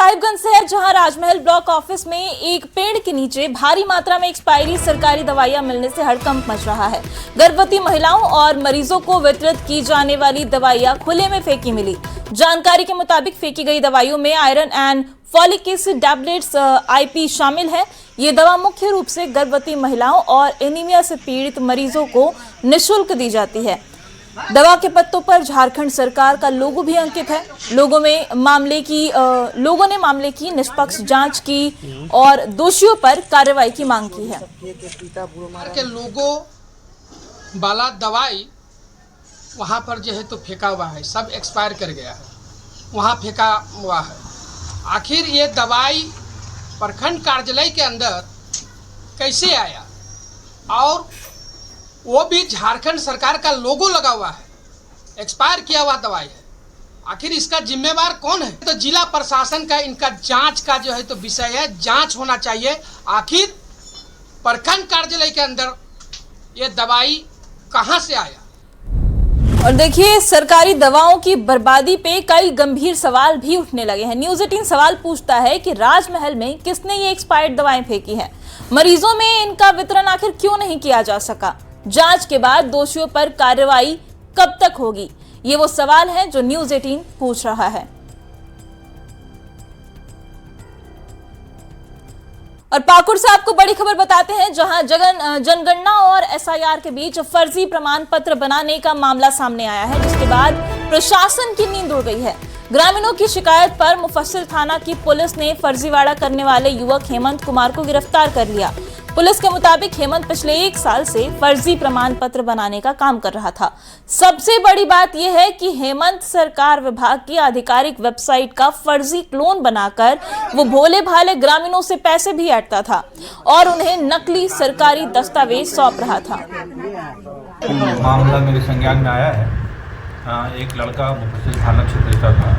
साहिबगंज से है, जहां राजमहल ब्लॉक ऑफिस में एक पेड़ के नीचे भारी मात्रा में एक्सपायरी सरकारी दवाइयां मिलने से हड़कंप मच रहा है। गर्भवती महिलाओं और मरीजों को वितरित की जाने वाली दवाइयां खुले में फेंकी मिली। जानकारी के मुताबिक फेंकी गई दवाइयों में iron and folic acid tablets IP शामिल है। ये दवा मुख्य रूप से गर्भवती महिलाओं और एनीमिया से पीड़ित मरीजों को निःशुल्क दी जाती है। दवा के पत्तों पर झारखंड सरकार का लोगो भी अंकित है। लोगों ने मामले की निष्पक्ष जांच की और दोषियों पर कार्रवाई की मांग की है। के लोगो वाला दवाई वहाँ पर जो है तो फेंका हुआ है, सब एक्सपायर कर गया है, वहाँ फेंका हुआ है। आखिर ये दवाई प्रखंड कार्यालय के अंदर कैसे आया और वो भी झारखंड सरकार का लोगो लगा हुआ है, एक्सपायर किया हुआ दवाई है। आखिर इसका जिम्मेवार कौन है? तो जिला प्रशासन का इनका जांच का जो है तो विषय है, जांच होना चाहिए। आखिर प्रखंड कार्यालय के अंदर ये दवाई कहां से आया? और देखिए, सरकारी दवाओं की बर्बादी पे कई गंभीर सवाल भी उठने लगे हैं। न्यूज़ 18 सवाल पूछता है कि राजमहल में किसने ये एक्सपायर्ड दवाएं फेंकी हैं? मरीजों में इनका वितरण आखिर क्यों नहीं किया जा सका? जांच के बाद दोषियों पर कार्रवाई कब तक होगी? ये वो सवाल है जो न्यूज़ 18 पूछ रहा है। और पाकुड़ से आपको बड़ी खबर बताते हैं, जहां जनगणना और एसआईआर के बीच फर्जी प्रमाण पत्र बनाने का मामला सामने आया है, जिसके बाद प्रशासन की नींद उड़ गई है। ग्रामीणों की शिकायत पर मुफस्सिल थाना की पुलिस ने फर्जीवाड़ा करने वाले युवक हेमंत कुमार को गिरफ्तार कर लिया। पुलिस के मुताबिक हेमंत पिछले 1 साल से फर्जी प्रमाण पत्र बनाने का काम कर रहा था। सबसे बड़ी बात यह है कि हेमंत सरकार विभाग की आधिकारिक वेबसाइट का फर्जी क्लोन बनाकर वो भोले भाले ग्रामीणों से पैसे भी ऐंठता था और उन्हें नकली सरकारी दस्तावेज सौंप रहा था। मामला मेरे संज्ञान में आया है। एक लड़का मुफस्सिल थाना क्षेत्र का था।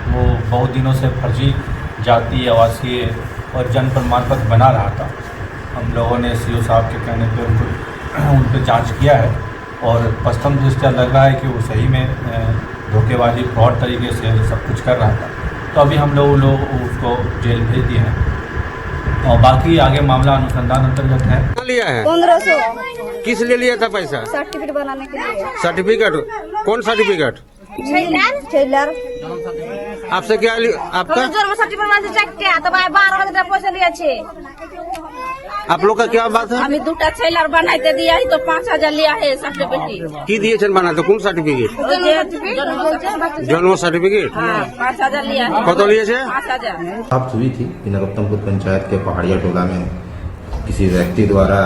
वो बहुत दिनों से फर्जी जाति, आवासीय और जन्म प्रमाण पत्र बना रहा था। हम लोगों ने सीओ साहब के कहने पर उन पर जांच किया है और प्रथम दृष्टया लग रहा है कि वो सही में धोखेबाजी, फ्रॉड तरीके से सब कुछ कर रहा था। तो अभी हम लोग उसको जेल भेज दिए हैं और बाकी आगे मामला अनुसंधान अंतर्गत है। लिया है 1500। किस लिए लिया था पैसा? सर्टिफिकेट बनाने के लिए। सर्टिफिकेट? कौन सर्टिफिकेट? टेलर। आपसे क्या आपका? आप लोग का क्या बात है? हमें 2टा टेलर बनाते दिया है तो 5000 लिया है सर्टिफिकेट। की दिए बना तो कौन सर्टिफिकेट? जन्म सर्टिफिकेट 5000 लिया है। कत लिए 5000। बात हुई थी कि नरोत्तमपुर पंचायत के पहाड़िया टोला में किसी व्यक्ति द्वारा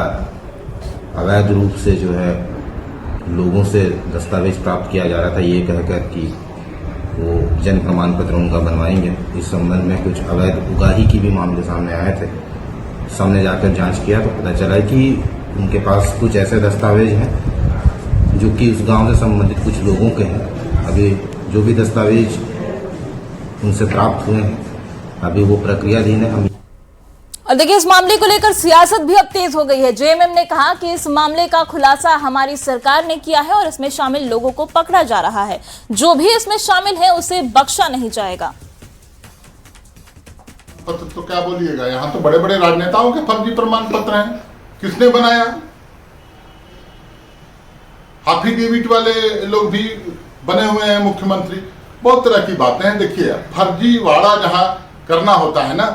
अवैध रूप से जो है लोगों से दस्तावेज प्राप्त किया जा रहा था, ये कहकर कि वो जन्म प्रमाण पत्र उनका बनवाएंगे। इस संबंध में कुछ अवैध उगाही की भी मामले सामने आए थे। सामने जाकर जांच किया तो पता चला कि उनके पास कुछ ऐसे दस्तावेज हैं जो कि उस गांव से संबंधित कुछ लोगों के हैं। अभी जो भी दस्तावेज उनसे प्राप्त हुए हैं, अभी वो प्रक्रियाधीन है। हम और देखिए, इस मामले को लेकर सियासत भी अब तेज हो गई है। जेएमएम ने कहा कि इस मामले का खुलासा हमारी सरकार ने किया है और इसमें शामिल लोगों को पकड़ा जा रहा है। जो भी इसमें शामिल है उसे बख्शा नहीं जाएगा। पत्र तो क्या बोलिएगा, यहाँ तो बड़े बड़े राजनेताओं के फर्जी प्रमाण पत्र हैं। किसने बनाया? एफिडेविट वाले लोग भी बने हुए हैं, मुख्यमंत्री। बहुत तरह की बातें हैं। देखिए, फर्जी वाड़ा जहाँ करना होता है ना,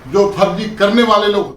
जो फर्जी करने वाले लोग।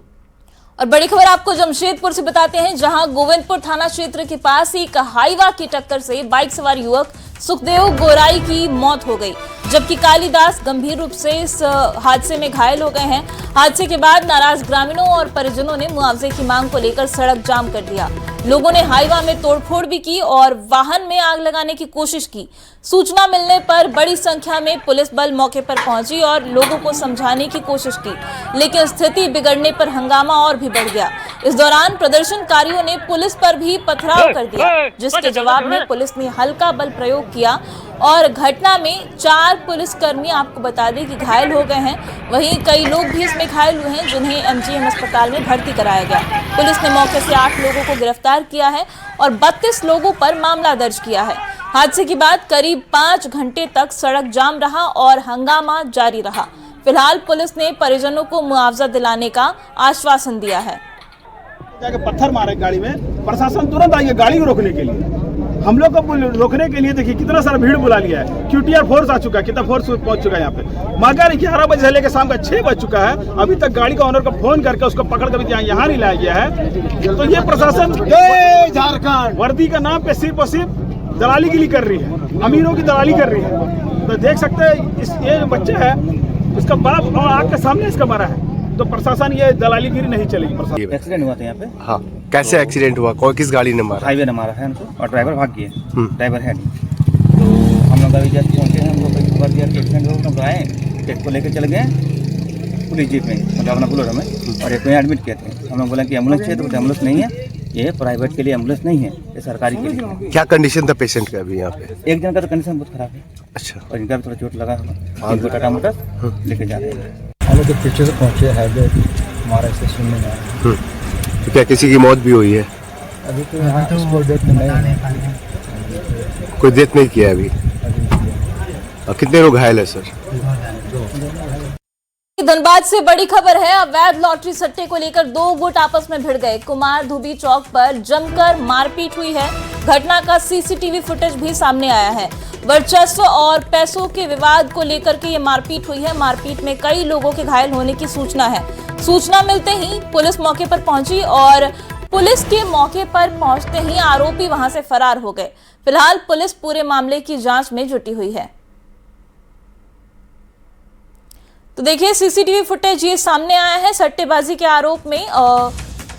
और बड़ी खबर आपको जमशेदपुर से बताते हैं, जहां गोविंदपुर थाना क्षेत्र के पास एक हाईवा की टक्कर से बाइक सवार युवक सुखदेव गोराई की मौत हो गई, जबकि कालीदास गंभीर रूप से इस हादसे में घायल हो गए हैं। हादसे के बाद नाराज ग्रामीणों और परिजनों ने मुआवजे की मांग को लेकर सड़क जाम कर दिया। लोगों ने हाईवा में तोड़फोड़ भी की और वाहन में आग लगाने की कोशिश की। सूचना मिलने पर बड़ी संख्या में पुलिस बल मौके पर पहुंची और लोगों को समझाने की कोशिश की, लेकिन स्थिति बिगड़ने पर हंगामा और भी बढ़ गया। इस दौरान प्रदर्शनकारियों ने पुलिस पर भी पथराव कर दिया, जिसके जवाब में पुलिस ने हल्का बल प्रयोग किया और घटना में 4 पुलिसकर्मी आपको बता दें कि घायल हो गए हैं। वहीं कई लोग भी इसमें घायल हुए हैं, जिन्हें एमजीएम अस्पताल में भर्ती कराया गया। पुलिस ने मौके से 8 लोगों को गिरफ्तार किया है और 32 लोगों पर मामला दर्ज किया है। हादसे के बाद करीब 5 घंटे तक सड़क जाम रहा और हंगामा जारी रहा। फिलहाल पुलिस ने परिजनों को मुआवजा दिलाने का आश्वासन दिया है। जाके पत्थर मारे गाड़ी में, प्रशासन तुरंत आई है गाड़ी को रोकने के लिए। हम लोग को रोकने के लिए देखिए कितना सारा भीड़ बुला लिया है, क्यूटीआर फोर्स आ चुका है, कितना फोर्स पहुंच चुका है यहाँ पे। मगर 11 बजे से लेकर शाम का 6 बज चुका है, अभी तक गाड़ी का ओनर को फोन करके उसको पकड़ कर यहाँ नहीं लाया गया है। तो ये प्रशासन झारखंड वर्दी का नाम पे सिर्फ और सिर्फ दलाली के लिए कर रही है, अमीरों की दलाली कर रही है। तो देख सकते हैं ये जो बच्चा है इसका बाप और आग के सामने इसका मरा है, तो प्रशासन ये दलालीगिरी नहीं चलेगी। प्रशासन एक्सीडेंट हुआ था यहाँ पे। हाँ, कैसे एक्सीडेंट हुआ? कोई किस गाड़ी ने मारा? हाईवे ने मारा है उनको और ड्राइवर भाग गए। ड्राइवर है नहीं, तो हम लोग अभी जस्ट पहुँचे हैं। हम लोग खबर दिया कि एक्सीडेंट हो, हम आए, टेक को लेकर चले गए पुलिस जीप में, मतलब अपना बुलेरो में, और एक में एडमिट किए थे। हम लोग बोले कि एम्बुलेंस चाहिए, तो एम्बुलेंस नहीं है, ये प्राइवेट के लिए एम्बुलेंस नहीं है, ये सरकारी के लिए। क्या कंडीशन था पेशेंट का अभी यहाँ पे? एक जन का तो कंडीशन बहुत खराब है। अच्छा, और इनका भी थोड़ा चोट लगा हुआ, इनको टाटा मोटर लेके जा रहे हैं। हम लोग के पीछे से पहुँचे हाईवे, हमारा इसे सुनने में आया। तो क्या किसी की मौत भी हुई है? अभी तो यहाँ तो डेथ नहीं, कोई डेथ नहीं किया अभी। और कितने लोग घायल है सर? धनबाद से बड़ी खबर है। अवैध लॉटरी सट्टे को लेकर 2 गुट आपस में भिड़ गए। कुमार धुबी चौक पर जमकर मारपीट हुई है। घटना का सीसीटीवी फुटेज भी सामने आया है। वर्चस्व और पैसों के विवाद को लेकर के ये मारपीट हुई है। मारपीट में कई लोगों के घायल होने की सूचना है। सूचना मिलते ही पुलिस मौके पर पहुंची और पुलिस के मौके पर पहुंचते ही आरोपी वहां से फरार हो गए। फिलहाल पुलिस पूरे मामले की जांच में जुटी हुई है। तो देखिए सीसीटीवी फुटेज ये सामने आया है। सट्टेबाजी के आरोप में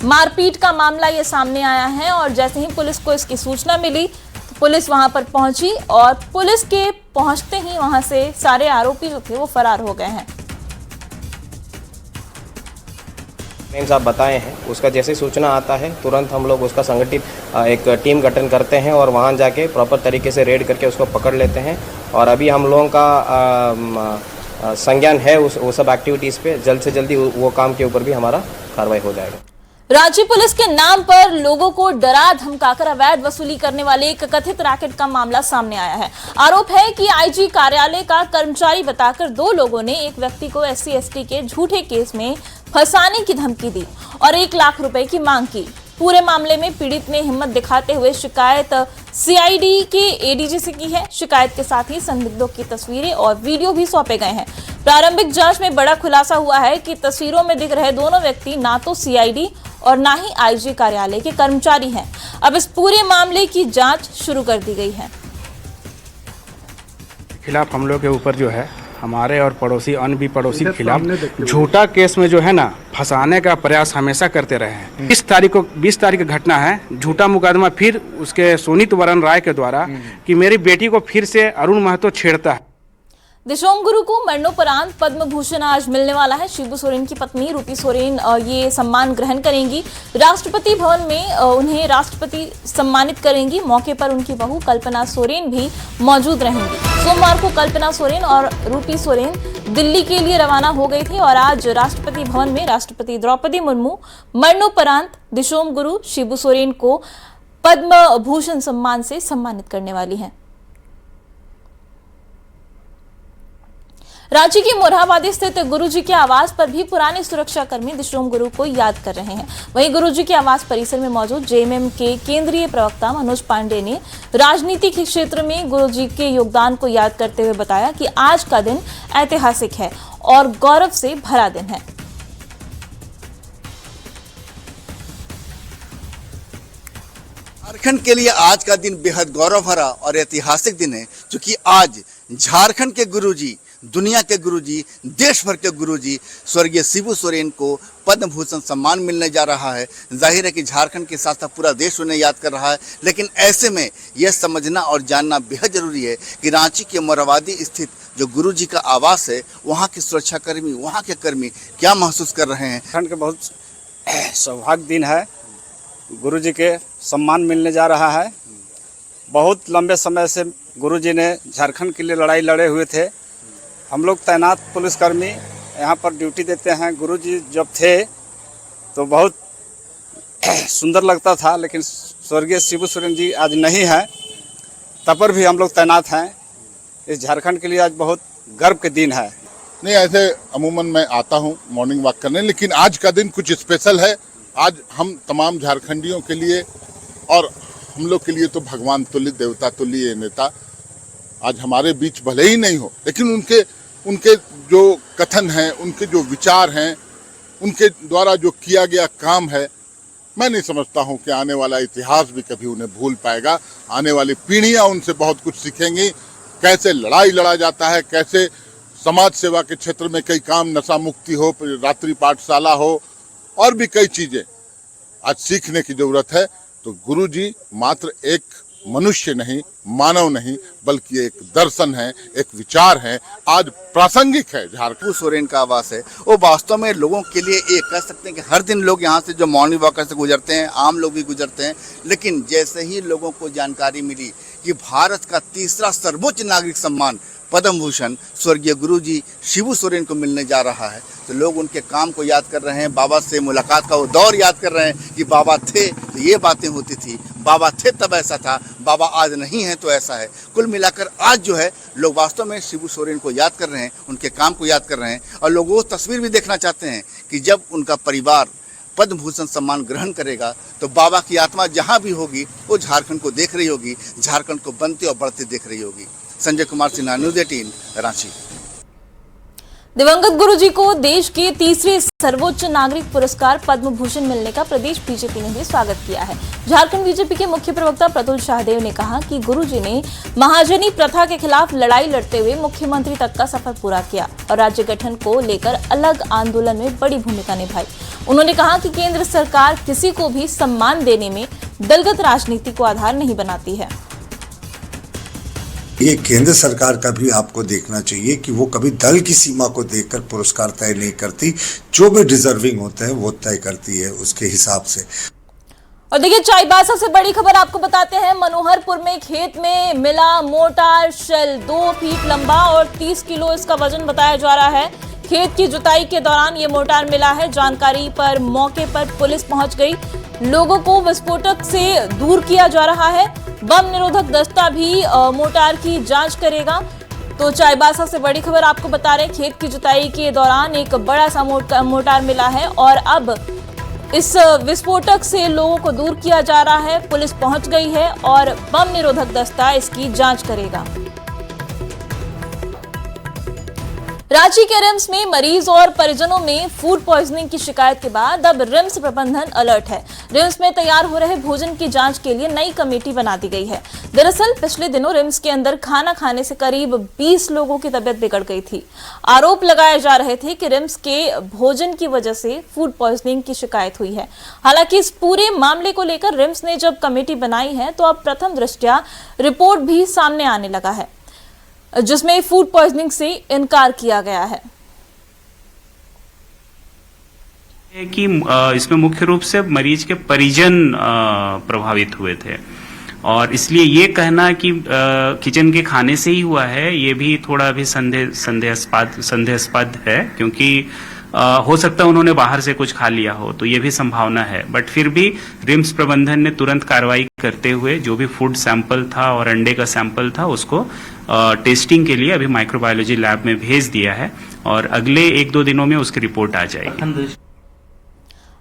मारपीट का मामला ये सामने आया है और जैसे ही पुलिस को इसकी सूचना मिली तो पुलिस वहां पर पहुंची और पुलिस के पहुंचते ही वहां से सारे आरोपी जो थे वो फरार हो गए हैं। आप बताए हैं उसका जैसे सूचना आता है तुरंत हम लोग उसका संगठित एक टीम गठन करते हैं और वहां जाके प्रॉपर तरीके से रेड करके उसको पकड़ लेते हैं। और अभी हम लोगों का संज्ञान है वो सब एक्टिविटीज़ पे। जल्द से जल्दी वो काम के ऊपर भी हमारा कार्रवाई हो जाएगा। रांची पुलिस के नाम पर लोगों को डरा धमकाकर अवैध वसूली करने वाले एक कथित रैकेट का मामला सामने आया है। आरोप है कि आईजी कार्यालय का कर्मचारी बताकर 2 लोगों ने एक व्यक्ति को SC/ST के झूठे केस में फंसाने की धमकी दी और 1 लाख रुपए की मांग की। पूरे मामले में पीड़ित ने हिम्मत दिखाते हुए शिकायत CID के ADG से की है। शिकायत के साथ ही संदिग्धों की तस्वीरें और वीडियो भी सौंपे गए हैं। प्रारंभिक जांच में बड़ा खुलासा हुआ है कि तस्वीरों में दिख रहे दोनों व्यक्ति ना तो CID और ना ही IG कार्यालय के कर्मचारी हैं। अब इस पूरे मामले की जांच शुरू कर दी गई है। खिलाफ हम लोग के ऊपर जो है हमारे और पड़ोसी अन्य भी पड़ोसी के खिलाफ झूठा केस में जो है ना फंसाने का प्रयास हमेशा करते रहे हैं। 20 तारीख की घटना है। झूठा मुकदमा फिर उसके सोनित वरण राय के द्वारा कि मेरी बेटी को फिर से अरुण महतो छेड़ता है। दिशोम गुरु को मरणोपरांत पद्म भूषण आज मिलने वाला है। शिबू सोरेन की पत्नी रूपी सोरेन ये सम्मान ग्रहण करेंगी। राष्ट्रपति भवन में उन्हें राष्ट्रपति सम्मानित करेंगी। मौके पर उनकी बहू कल्पना सोरेन भी मौजूद रहेंगी। सोमवार को कल्पना सोरेन और रूपी सोरेन दिल्ली के लिए रवाना हो गई थी और आज राष्ट्रपति भवन में राष्ट्रपति द्रौपदी मुर्मू मरणोपरांत दिशोम गुरु शिबू सोरेन को पद्म भूषण सम्मान से सम्मानित करने वाली हैं। रांची की मोरहाबादी स्थित गुरुजी के आवास पर भी पुराने सुरक्षाकर्मी दिशोम गुरु को याद कर रहे हैं। वहीं गुरुजी के आवास परिसर में मौजूद JMM के केंद्रीय प्रवक्ता मनोज पांडे ने राजनीति के क्षेत्र में गुरुजी के योगदान को याद करते हुए बताया कि आज का दिन ऐतिहासिक है और गौरव से भरा दिन है। झारखंड के लिए आज का दिन बेहद गौरव भरा और ऐतिहासिक दिन है, क्योंकि आज झारखंड के गुरुजी, दुनिया के गुरुजी, देश भर के गुरुजी स्वर्गीय शिबू सोरेन को पद्म भूषण सम्मान मिलने जा रहा है। जाहिर है कि झारखंड के साथ साथ पूरा देश उन्हें याद कर रहा है, लेकिन ऐसे में यह समझना और जानना बेहद जरूरी है कि रांची के मोरहाबादी स्थित जो गुरुजी का आवास है, वहाँ के सुरक्षाकर्मी, वहाँ के कर्मी क्या महसूस कर रहे हैं। झारखंड के बहुत सौभाग्य दिन है, गुरुजी के सम्मान मिलने जा रहा है। बहुत लंबे समय से गुरुजी ने झारखंड के लिए लड़ाई लड़े हुए थे। हम लोग तैनात पुलिसकर्मी यहाँ पर ड्यूटी देते हैं। गुरुजी जब थे तो बहुत सुंदर लगता था, लेकिन स्वर्गीय शिबू सोरेन जी आज नहीं हैं, तब पर भी हम लोग तैनात हैं। इस झारखंड के लिए आज बहुत गर्व के दिन है। नहीं, ऐसे अमूमन मैं आता हूँ मॉर्निंग वॉक करने, लेकिन आज का दिन कुछ स्पेशल है। आज हम तमाम झारखंडियों के लिए और हम लोग के लिए तो भगवान तुल्य, देवता तुल्य ये नेता आज हमारे बीच भले ही नहीं हो, लेकिन उनके जो कथन हैं, उनके जो विचार हैं, उनके द्वारा जो किया गया काम है, मैं नहीं समझता हूं कि आने वाला इतिहास भी कभी उन्हें भूल पाएगा। आने वाली पीढ़ियां उनसे बहुत कुछ सीखेंगी, कैसे लड़ाई लड़ा जाता है, कैसे समाज सेवा के क्षेत्र में कई काम, नशा मुक्ति हो, रात्रि पाठशाला हो और भी कई चीजें आज सीखने की जरूरत है। तो गुरुजी मात्र एक मनुष्य नहीं, मानव नहीं, बल्कि एक दर्शन है, एक विचार है, आज प्रासंगिक है। शिबू सोरेन का आवास है, वो वास्तव में लोगों के लिए एक कह सकते हैं कि हर दिन लोग यहाँ से जो मॉर्निंग वॉकर से गुजरते हैं, आम लोग भी गुजरते हैं, लेकिन जैसे ही लोगों को जानकारी मिली कि भारत का तीसरा सर्वोच्च नागरिक सम्मान पद्म भूषण स्वर्गीय गुरुजी शिबू सोरेन को मिलने जा रहा है, तो लोग उनके काम को याद कर रहे हैं, बाबा से मुलाकात का वो दौर याद कर रहे हैं कि बाबा थे तो ये बातें होती थी, बाबा थे तब ऐसा था, बाबा आज नहीं है तो ऐसा है। कुल मिलाकर आज जो है लोग वास्तव में शिबू सोरेन को याद कर रहे हैं, उनके काम को याद कर रहे हैं, और लोग वो तस्वीर भी देखना चाहते हैं कि जब उनका परिवार पद्म भूषण सम्मान ग्रहण करेगा तो बाबा की आत्मा जहाँ भी होगी वो झारखंड को देख रही होगी, झारखंड को बनते और बढ़ते देख रही होगी। संजय कुमार सिन्हा, न्यूज़ 18, रांची। दिवंगत गुरुजी को देश के तीसरे सर्वोच्च नागरिक पुरस्कार पद्म भूषण मिलने का प्रदेश बीजेपी ने भी स्वागत किया है। झारखंड बीजेपी के मुख्य प्रवक्ता प्रतुल शाहदेव ने कहा कि गुरुजी ने महाजनी प्रथा के खिलाफ लड़ाई लड़ते हुए मुख्यमंत्री तक का सफर पूरा किया और राज्य गठन को लेकर अलग आंदोलन में बड़ी भूमिका निभाई। उन्होंने कहा कि केंद्र सरकार किसी को भी सम्मान देने में दलगत राजनीति को आधार नहीं बनाती है। ये केंद्र सरकार का भी आपको देखना चाहिए कि वो कभी दल की सीमा को देखकर पुरस्कार तय नहीं करती, जो भी डिजर्विंग होते हैं वो तय करती है उसके हिसाब से। और देखिए चाईबासा से बड़ी खबर आपको बताते हैं। मनोहरपुर में खेत में मिला मोटार शेल 2 फीट लंबा और 30 किलो इसका वजन बताया जा रहा है। खेत की जुताई के दौरान ये मोटार मिला है। जानकारी पर मौके पर पुलिस पहुंच गई। लोगों को विस्फोटक से दूर किया जा रहा है। बम निरोधक दस्ता भी मोटार की जांच करेगा। तो चाईबासा से बड़ी खबर आपको बता रहे हैं, खेत की जुताई के दौरान एक बड़ा सा मोटार मिला है और अब इस विस्फोटक से लोगों को दूर किया जा रहा है। पुलिस पहुंच गई है और बम निरोधक दस्ता इसकी जांच करेगा। रांची के रिम्स में मरीज और परिजनों में फूड पॉइजनिंग की शिकायत के बाद अब रिम्स प्रबंधन अलर्ट है। रिम्स में तैयार हो रहे भोजन की जांच के लिए नई कमेटी बना दी गई है। दरअसल पिछले दिनों रिम्स के अंदर खाना खाने से करीब 20 लोगों की तबीयत बिगड़ गई थी। आरोप लगाए जा रहे थे कि रिम्स के भोजन की वजह से फूड पॉइजनिंग की शिकायत हुई है। हालांकि इस पूरे मामले को लेकर रिम्स ने जब कमेटी बनाई है तो अब प्रथम दृष्टया रिपोर्ट भी सामने आने लगा है, जिसमें फूड पॉइजनिंग से इनकार किया गया है। कि इसमें मुख्य रूप से मरीज के परिजन प्रभावित हुए थे और इसलिए ये कहना कि किचन के खाने से ही हुआ है, ये भी थोड़ा भी संदेहास्पद है, क्योंकि हो सकता है उन्होंने बाहर से कुछ खा लिया हो, तो ये भी संभावना है। बट फिर भी रिम्स प्रबंधन ने तुरंत कार्रवाई करते हुए जो भी फूड सैंपल था और अंडे का सैंपल था उसको टेस्टिंग के लिए अभी माइक्रोबायोलॉजी लैब में भेज दिया है और अगले 1-2 दिनों में उसकी रिपोर्ट आ जाएगी।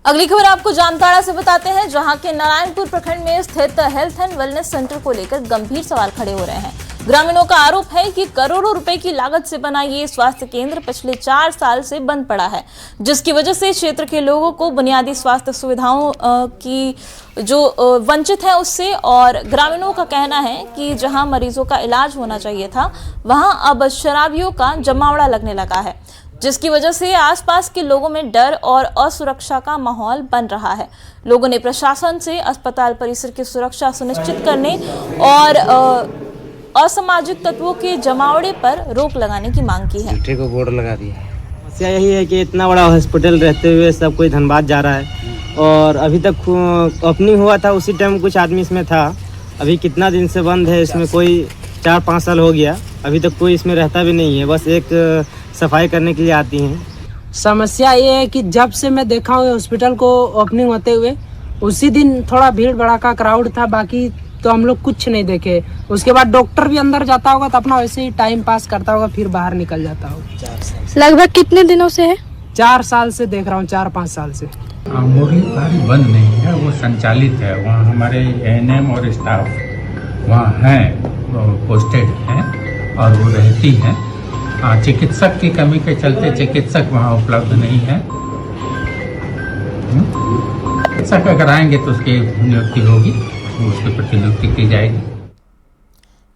अगली खबर आपको जामताड़ा से बताते हैं, जहां के नारायणपुर प्रखंड में स्थित हेल्थ एंड वेलनेस सेंटर को लेकर गंभीर सवाल खड़े हो रहे हैं। ग्रामीणों का आरोप है कि करोड़ों रुपए की लागत से बना ये स्वास्थ्य केंद्र पिछले 4 साल से बंद पड़ा है, जिसकी वजह से क्षेत्र के लोगों को बुनियादी स्वास्थ्य सुविधाओं की जो वंचित है उससे। और ग्रामीणों का कहना है कि जहां मरीजों का इलाज होना चाहिए था वहां अब शराबियों का जमावड़ा लगने लगा है, जिसकी वजह से आसपास के लोगों में डर और असुरक्षा का माहौल बन रहा है। लोगों ने प्रशासन से अस्पताल परिसर की सुरक्षा सुनिश्चित करने और असामाजिक तत्वों के जमावड़े पर रोक लगाने की मांग की है। को बोर्ड लगा दिया है। समस्या यही है कि इतना बड़ा हॉस्पिटल रहते हुए सब कोई धनबाद जा रहा है और अभी तक ओपनिंग हुआ था उसी टाइम कुछ आदमी इसमें था। अभी कितना दिन से बंद है, इसमें कोई 4-5 साल हो गया, अभी तक कोई इसमें रहता भी नहीं है, बस एक सफाई करने के लिए आती हैं। समस्या ये है कि जब से मैं देखा हूँ हॉस्पिटल को ओपनिंग होते हुए उसी दिन थोड़ा भीड़ भड़ाका क्राउड था, बाकी तो हम लोग कुछ नहीं देखे। उसके बाद डॉक्टर भी अंदर जाता होगा तो अपना वैसे ही टाइम पास करता होगा, फिर बाहर निकल जाता होगा। लगभग कितने दिनों से है? 4 साल से देख रहा हूँ, 4-5 साल से। मुरलीधारी बंद नहीं है, वो संचालित है। वहाँ हमारे एएनएम और स्टाफ वहाँ हैं, पोस्टेड हैं और वो रहती हैं। चिकित्सक की कमी के चलते चिकित्सक वहाँ उपलब्ध नहीं है। चिकित्सक अगर आएंगे तो उसकी नियुक्ति होगी, उसके प्रति नियुक्ति की जाएगी।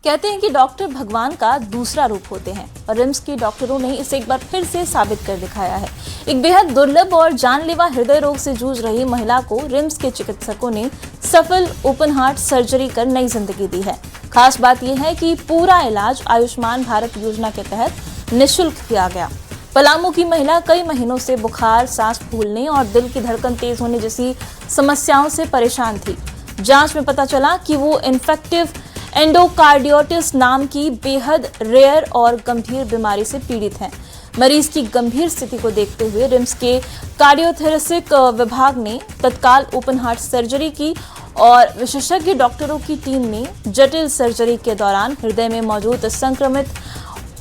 कहते हैं कि डॉक्टर भगवान का दूसरा रूप होते हैं और रिम्स के डॉक्टरों ने इसे एक बार फिर से साबित कर दिखाया है। एक बेहद दुर्लभ और जानलेवा हृदय रोग से जूझ रही महिला को रिम्स के चिकित्सकों ने सफल ओपन हार्ट सर्जरी कर नई जिंदगी दी है। खास बात यह है कि पूरा इलाज आयुष्मान भारत योजना के तहत निःशुल्क किया गया। पलामू की महिला कई महीनों से बुखार, सांस फूलने और दिल की धड़कन तेज होने जैसी समस्याओं से परेशान थी। जांच में पता चला कि वो इन्फेक्टिव एंडोकार्डियोटिस नाम की बेहद रेयर और गंभीर बीमारी से पीड़ित हैं। मरीज की गंभीर स्थिति को देखते हुए रिम्स के कार्डियोथोरेसिक विभाग ने तत्काल ओपन हार्ट सर्जरी की और विशेषज्ञ डॉक्टरों की टीम ने जटिल सर्जरी के दौरान हृदय में मौजूद संक्रमित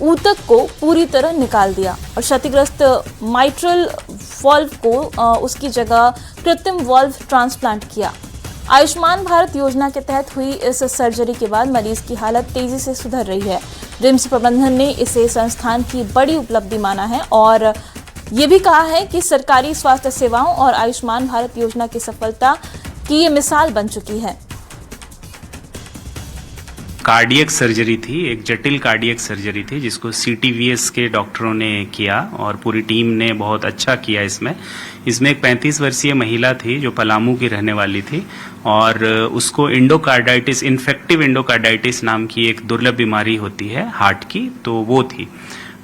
ऊतक को पूरी तरह निकाल दिया और क्षतिग्रस्त माइट्रल वाल्व को उसकी जगह कृत्रिम वाल्व ट्रांसप्लांट किया। आयुष्मान भारत योजना के तहत हुई इस सर्जरी के बाद मरीज की हालत तेजी से सुधर रही है। रिम्स प्रबंधन ने इसे संस्थान की बड़ी उपलब्धि माना है और ये भी कहा है कि सरकारी स्वास्थ्य सेवाओं और आयुष्मान भारत योजना की सफलता की ये मिसाल बन चुकी है। कार्डियक सर्जरी थी, एक जटिल कार्डियक सर्जरी थी जिसको CTVS के डॉक्टरों ने किया और पूरी टीम ने बहुत अच्छा किया। इसमें एक 35 वर्षीय महिला थी जो पलामू की रहने वाली थी और उसको एंडोकार्डाइटिस, इन्फेक्टिव एंडोकार्डाइटिस नाम की एक दुर्लभ बीमारी होती है हार्ट की, तो वो थी।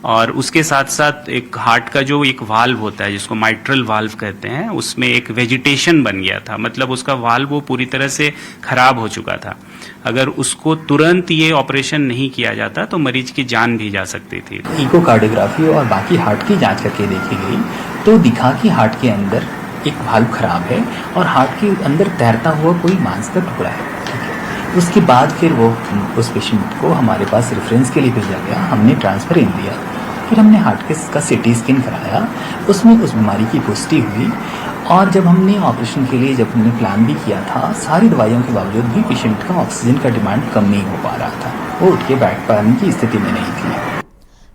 और उसके साथ साथ एक हार्ट का जो एक वाल्व होता है जिसको माइट्रल वाल्व कहते हैं, उसमें एक वेजिटेशन बन गया था, मतलब उसका वाल्व वो पूरी तरह से खराब हो चुका था। अगर उसको तुरंत ये ऑपरेशन नहीं किया जाता तो मरीज की जान भी जा सकती थी। इकोकार्डियोग्राफी और बाकी हार्ट की जांच करके देखी गई तो दिखा कि हार्ट के अंदर एक वाल्व खराब है और हार्ट के अंदर तैरता हुआ कोई मांस का टुकड़ा है। उसके बाद फिर वो उस पेशेंट को हमारे पास रेफरेंस के लिए भेजा गया, हमने ट्रांसफर इन दिया, फिर हमने हार्ट का CT स्कैन कराया, उसमें उस बीमारी की पुष्टि हुई और जब हमने ऑपरेशन के लिए जब हमने प्लान भी किया था, सारी दवाइयों के बावजूद भी पेशेंट का ऑक्सीजन का डिमांड कम नहीं हो पा रहा था, वो उठ के बैठ पाने की स्थिति में नहीं थी।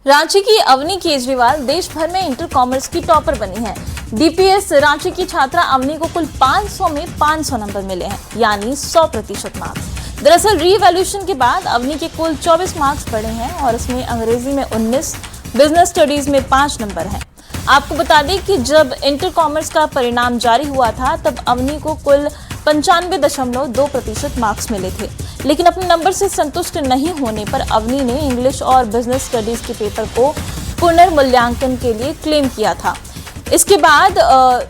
रांची की अवनी केजरीवाल देश भर में इंटर कॉमर्स की टॉपर बनी है। DPS रांची की छात्रा अवनी को कुल 500 में 500 नंबर मिले हैं, यानी 100% मार्क्स। दरअसल रीवैल्यूएशन के बाद अवनी के कुल 24 मार्क्स बढ़े हैं और इसमें अंग्रेजी में 19, बिजनेस स्टडीज में 5 नंबर हैं। आपको बता दें कि जब इंटर कॉमर्स का परिणाम जारी हुआ था तब अवनी को कुल 95.2% मार्क्स मिले थे, लेकिन अपने नंबर से संतुष्ट नहीं होने पर अवनी ने इंग्लिश और बिजनेस स्टडीज के पेपर को पुनर्मूल्यांकन के लिए क्लेम किया था। इसके बाद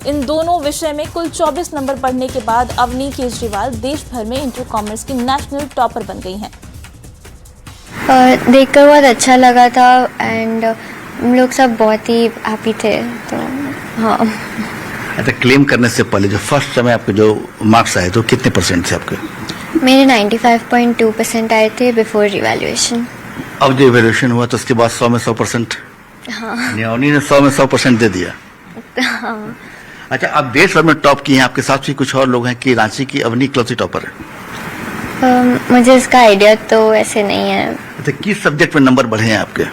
इन दोनों विषय में कुल 24 नंबर बढ़ने के बाद अवनी केजरीवाल देश भर में इंटर कॉमर्स की नेशनल टॉपर बन गई हैं। देखकर बहुत अच्छा लगा था एंड हम लोग सब बहुत ही हैप्पी थे, तो हाँ। अच्छा, क्लेम करने से पहले जो फर्स्ट समय आपके जो मार्क्स आए तो कितने % थे आपके? मेरे 95.2% आए थे बिफोर रिवैल्यूएशन। अब जो इवैल्यूएशन हुआ तो उसके बाद 100 में 100%? हाँ। उन्हीं ने 100 में 100% दे दिया। हाँ। अच्छा, आप देश भर में टॉप किए हैं, आपके साथ भी कुछ और लोग हैं कि रांची की अवनी इकलौती टॉपर है? मुझे इसका आइडिया तो ऐसे नहीं है। अच्छा, किस सब्जेक्ट में नंबर बढ़े हैं आपके?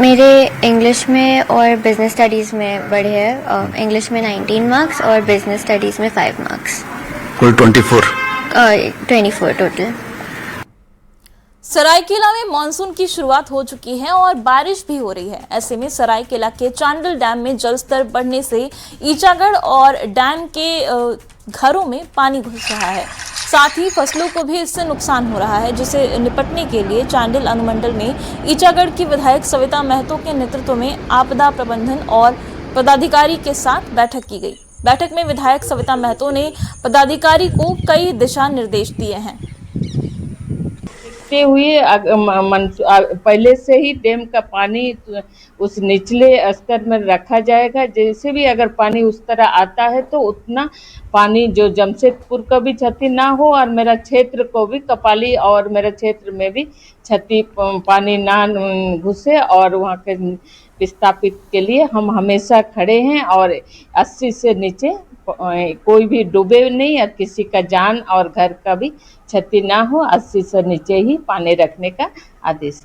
मेरे इंग्लिश में और बिजनेस स्टडीज में बढ़े हैं। इंग्लिश में 19 मार्क्स और बिजनेस स्टडीज में 5 मार्क्स। कुल 24 टोटल। सरायकेला में मानसून की शुरुआत हो चुकी है और बारिश भी हो रही है। ऐसे में सरायकेला के चांडल डैम में जलस्तर बढ़ने से ईचागढ़ और डैम के घरों में पानी घुस रहा है। साथ ही फसलों को भी इससे नुकसान हो रहा है, जिसे निपटने के लिए चांडिल अनुमंडल में ईचागढ़ की विधायक सविता महतो के नेतृत्व में आपदा प्रबंधन और पदाधिकारी के साथ बैठक की गई। बैठक में विधायक सविता महतो ने पदाधिकारी को कई दिशा निर्देश दिए हैं। देखते हुए पहले से ही डैम का पानी उस निचले स्तर में रखा जाएगा। जैसे भी अगर पानी उस तरह आता है तो उतना पानी जो जमशेदपुर को भी क्षति ना हो और मेरा क्षेत्र को भी, कपाली और मेरा क्षेत्र में भी क्षति पानी ना घुसे। और वहाँ के विस्थापित के लिए हम हमेशा खड़े हैं और 80 से नीचे कोई भी डूबे नहीं और किसी का जान और घर का भी क्षति ना हो, 80 से नीचे ही पानी रखने का आदेश।